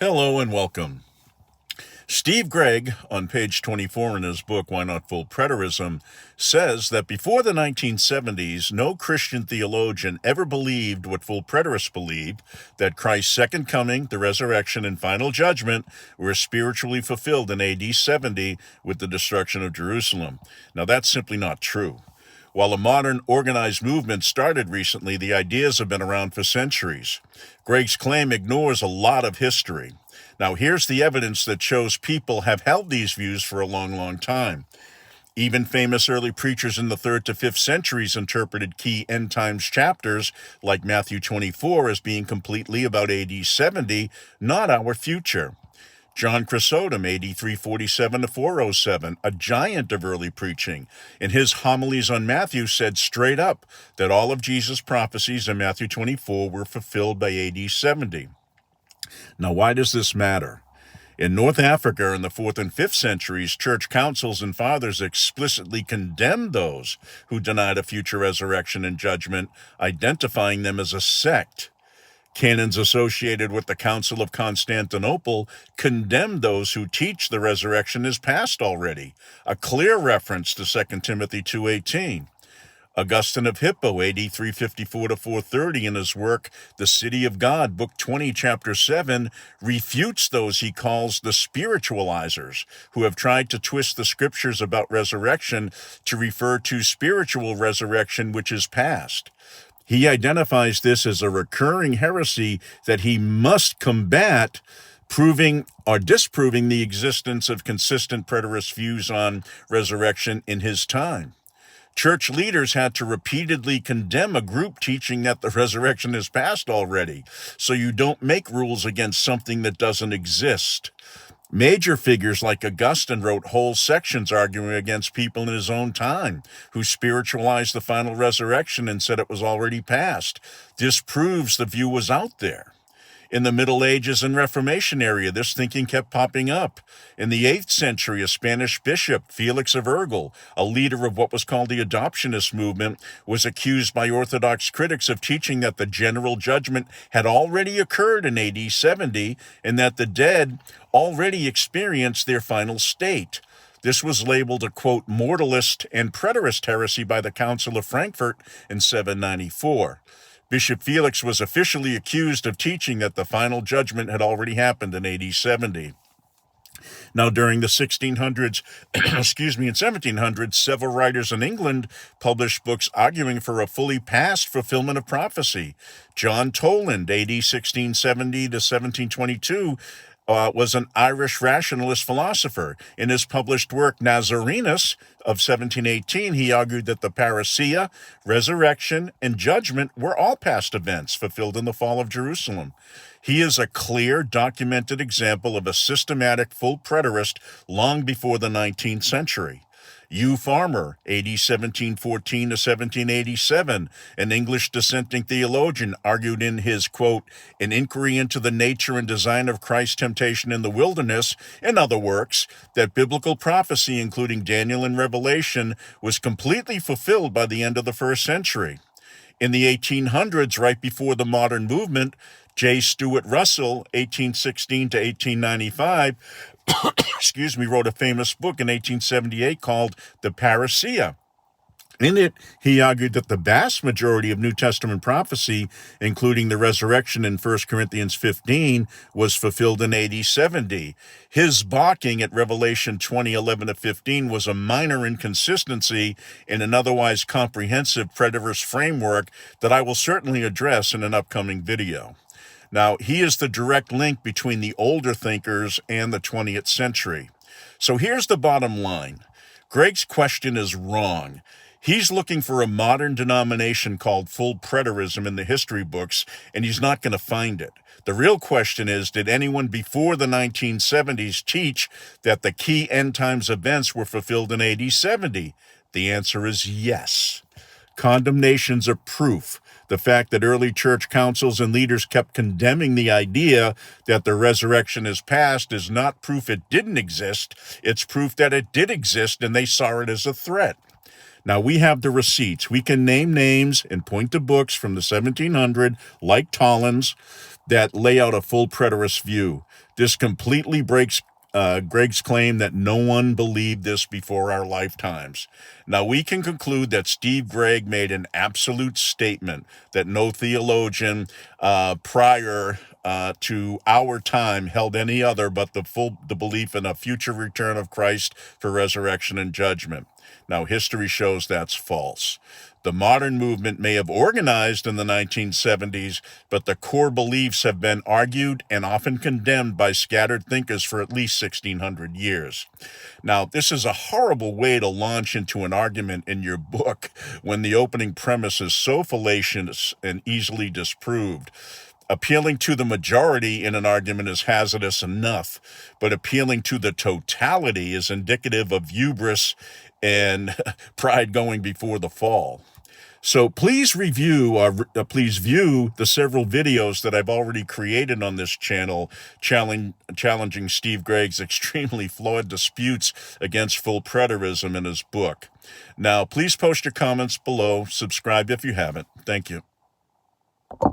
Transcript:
Hello and welcome. Steve Gregg, on page 24 in his book, Why Not Full Preterism, says that before the 1970s, no Christian theologian ever believed what full preterists believe, that Christ's second coming, the resurrection, and final judgment were spiritually fulfilled in AD 70 with the destruction of Jerusalem. Now, that's simply not true. While a modern organized movement started recently, the ideas have been around for centuries. Gregg's claim ignores a lot of history. Now, here's the evidence that shows people have held these views for a long, long time. Even famous early preachers in the 3rd to 5th centuries interpreted key end times chapters, like Matthew 24, as being completely about AD 70, not our future. John Chrysostom, AD 347 to 407, a giant of early preaching, in his homilies on Matthew said straight up that all of Jesus' prophecies in Matthew 24 were fulfilled by AD 70. Now, why does this matter? In North Africa in the 4th and 5th centuries, church councils and fathers explicitly condemned those who denied a future resurrection and judgment, identifying them as a sect. Canons associated with the Council of Constantinople condemn those who teach the resurrection is past already, a clear reference to 2 Timothy 2:18. Augustine of Hippo, AD 354 to 430, in his work, The City of God, Book 20, Chapter 7, refutes those he calls the spiritualizers, who have tried to twist the scriptures about resurrection to refer to spiritual resurrection which is past. He identifies this as a recurring heresy that he must combat, proving or disproving the existence of consistent preterist views on resurrection in his time. Church leaders had to repeatedly condemn a group teaching that the resurrection is past already, so you don't make rules against something that doesn't exist. Major figures like Augustine wrote whole sections arguing against people in his own time who spiritualized the final resurrection and said it was already past. This proves the view was out there. In the Middle Ages and Reformation era, this thinking kept popping up. In the 8th century, a Spanish bishop, Felix of Urgel, a leader of what was called the adoptionist movement, was accused by Orthodox critics of teaching that the general judgment had already occurred in AD 70 and that the dead already experienced their final state. This was labeled a, quote, mortalist and preterist heresy by the Council of Frankfurt in 794. Bishop Felix was officially accused of teaching that the final judgment had already happened in AD 70. Now, during the 1600s, and 1700s, several writers in England published books arguing for a fully past fulfillment of prophecy. John Toland, AD 1670 to 1722, was an Irish rationalist philosopher. In his published work, Nazarenus, of 1718, he argued that the parousia, resurrection, and judgment were all past events fulfilled in the fall of Jerusalem. He is a clear, documented example of a systematic full preterist long before the 19th century. Hugh Farmer, AD 1714 to 1787, an English dissenting theologian, argued in his, quote, An Inquiry into the Nature and Design of Christ's Temptation in the Wilderness, and other works, that biblical prophecy, including Daniel and Revelation, was completely fulfilled by the end of the 1st century. In the 1800s, right before the modern movement, J. Stuart Russell, 1816 to 1895, wrote a famous book in 1878 called The Parousia. In it, he argued that the vast majority of New Testament prophecy, including the resurrection in 1 Corinthians 15, was fulfilled in AD 70. His balking at Revelation 20:11 to 15 was a minor inconsistency in an otherwise comprehensive preterist framework that I will certainly address in an upcoming video. Now, he is the direct link between the older thinkers and the 20th century. So here's the bottom line. Gregg's question is wrong. He's looking for a modern denomination called full preterism in the history books, and he's not going to find it. The real question is, did anyone before the 1970s teach that the key end times events were fulfilled in AD 70? The answer is yes. Condemnations are proof. The fact that early church councils and leaders kept condemning the idea that the resurrection is past is not proof it didn't exist. It's proof that it did exist and they saw it as a threat. Now, we have the receipts. We can name names and point to books from the 1700s, like Tollins, that lay out a full preterist view. This completely breaks Gregg's claim that no one believed this before our lifetimes. Now, we can conclude that Steve Gregg made an absolute statement that no theologian prior to our time held any other but the belief in a future return of Christ for resurrection and judgment. Now, history shows that's false. The modern movement may have organized in the 1970s, but the core beliefs have been argued and often condemned by scattered thinkers for at least 1,600 years. Now, this is a horrible way to launch into an argument in your book when the opening premise is so fallacious and easily disproved. Appealing to the majority in an argument is hazardous enough, but appealing to the totality is indicative of hubris and pride going before the fall. So please view the several videos that I've already created on this channel challenging Steve Gregg's extremely flawed disputes against full preterism in his book. Now, please post your comments below. Subscribe if you haven't. Thank you.